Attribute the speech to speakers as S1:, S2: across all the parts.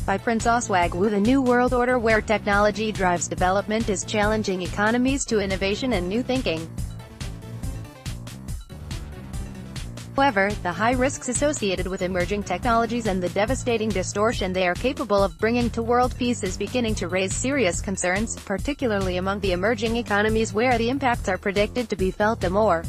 S1: By Prince Osuagwu. The New World Order where technology drives development is challenging economies to innovation and new thinking. However, the high risks associated with emerging technologies and the devastating distortion they are capable of bringing to world peace is beginning to raise serious concerns, particularly among the emerging economies where the impacts are predicted to be felt the more.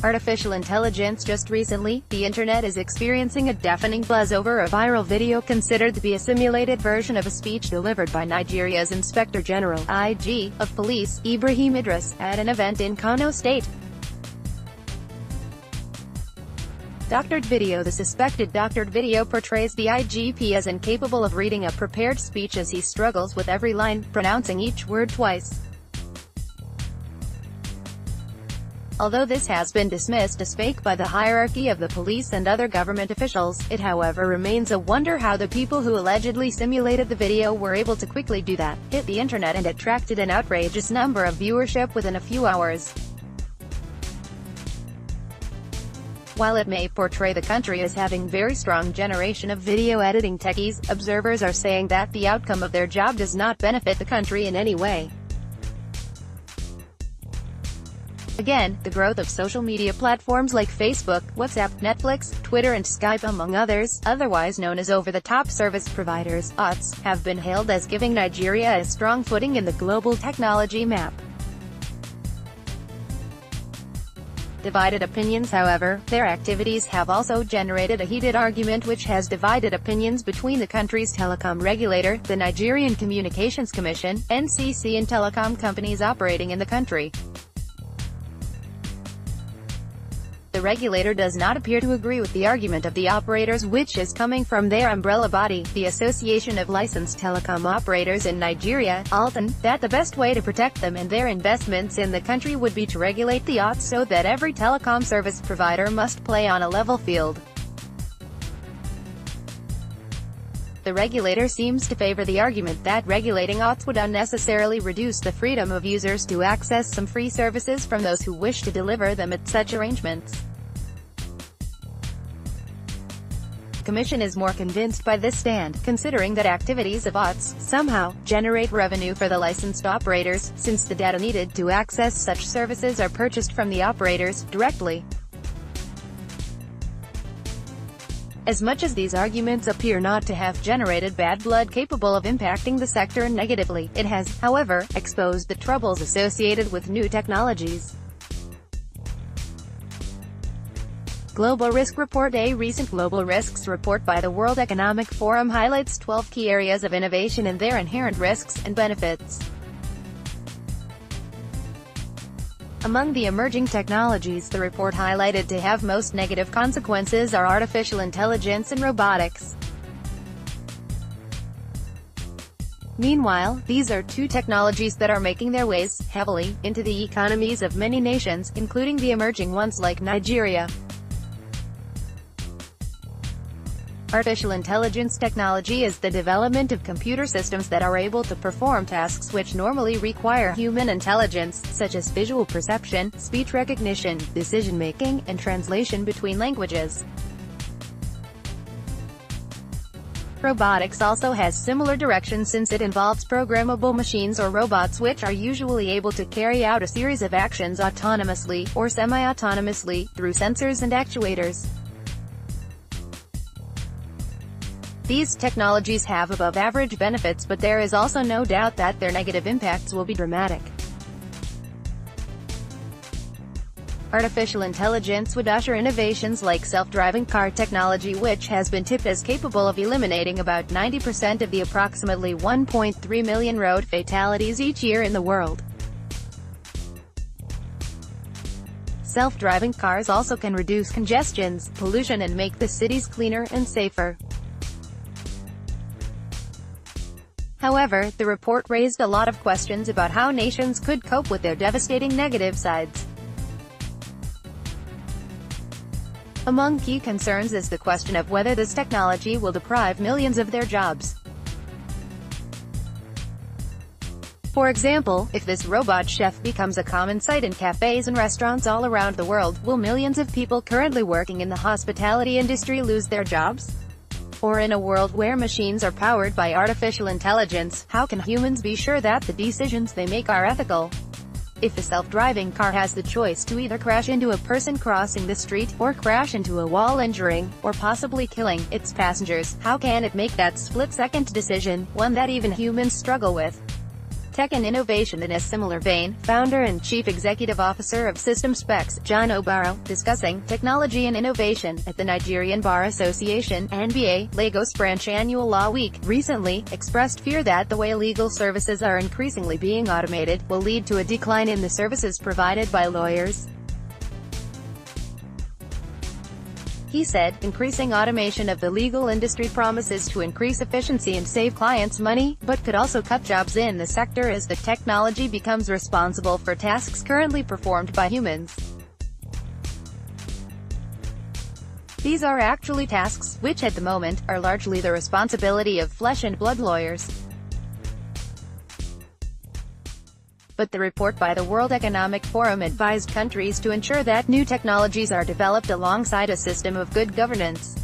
S1: Artificial intelligence. Just recently, the internet is experiencing a deafening buzz over a viral video considered to be a simulated version of a speech delivered by Nigeria's Inspector General (IG) of Police, Ibrahim Idris, at an event in Kano State. Doctored video. The suspected doctored video portrays the IGP as incapable of reading a prepared speech as he struggles with every line, pronouncing each word twice. Although this has been dismissed as fake by the hierarchy of the police and other government officials, it however remains a wonder how the people who allegedly simulated the video were able to quickly do that, hit the internet and attracted an outrageous number of viewership within a few hours. While it may portray the country as having very strong generation of video editing techies, observers are saying that the outcome of their job does not benefit the country in any way. Again, the growth of social media platforms like Facebook, WhatsApp, Netflix, Twitter and Skype among others, otherwise known as over-the-top service providers, (OTS), have been hailed as giving Nigeria a strong footing in the global technology map. Divided opinions. However, their activities have also generated a heated argument which has divided opinions between the country's telecom regulator, the Nigerian Communications Commission, NCC and telecom companies operating in the country. The regulator does not appear to agree with the argument of the operators, which is coming from their umbrella body, the Association of Licensed Telecom Operators in Nigeria, ALTEN, that the best way to protect them and their investments in the country would be to regulate the OTS so that every telecom service provider must play on a level field. The regulator seems to favor the argument that regulating OTS would unnecessarily reduce the freedom of users to access some free services from those who wish to deliver them at such arrangements. The Commission is more convinced by this stand, considering that activities of OTS somehow generate revenue for the licensed operators, since the data needed to access such services are purchased from the operators directly. As much as these arguments appear not to have generated bad blood capable of impacting the sector negatively, it has, however, exposed the troubles associated with new technologies. Global Risk Report. A recent Global Risks report by the World Economic Forum highlights 12 key areas of innovation and their inherent risks and benefits. Among the emerging technologies the report highlighted to have most negative consequences are artificial intelligence and robotics. Meanwhile, these are two technologies that are making their ways, heavily, into the economies of many nations, including the emerging ones like Nigeria. Artificial intelligence technology is the development of computer systems that are able to perform tasks which normally require human intelligence, such as visual perception, speech recognition, decision-making, and translation between languages. Robotics also has similar direction since it involves programmable machines or robots which are usually able to carry out a series of actions autonomously, or semi-autonomously, through sensors and actuators. These technologies have above-average benefits, but there is also no doubt that their negative impacts will be dramatic. Artificial intelligence would usher innovations like self-driving car technology, which has been tipped as capable of eliminating about 90% of the approximately 1.3 million road fatalities each year in the world. Self-driving cars also can reduce congestions, pollution and make the cities cleaner and safer. However, the report raised a lot of questions about how nations could cope with their devastating negative sides. Among key concerns is the question of whether this technology will deprive millions of their jobs. For example, if this robot chef becomes a common sight in cafes and restaurants all around the world, will millions of people currently working in the hospitality industry lose their jobs? Or in a world where machines are powered by artificial intelligence, how can humans be sure that the decisions they make are ethical? If a self-driving car has the choice to either crash into a person crossing the street, or crash into a wall injuring, or possibly killing, its passengers, how can it make that split-second decision, one that even humans struggle with? Tech and innovation. In a similar vein, founder and chief executive officer of System Specs, John Obaro, discussing technology and innovation at the Nigerian Bar Association (NBA) Lagos Branch Annual Law Week, recently expressed fear that the way legal services are increasingly being automated will lead to a decline in the services provided by lawyers. He said, increasing automation of the legal industry promises to increase efficiency and save clients money, but could also cut jobs in the sector as the technology becomes responsible for tasks currently performed by humans. These are actually tasks, which at the moment, are largely the responsibility of flesh and blood lawyers. But the report by the World Economic Forum advised countries to ensure that new technologies are developed alongside a system of good governance.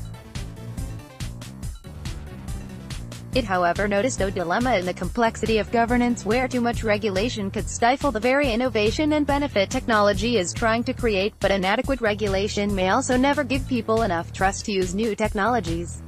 S1: It however noticed a dilemma in the complexity of governance where too much regulation could stifle the very innovation and benefit technology is trying to create, but inadequate regulation may also never give people enough trust to use new technologies.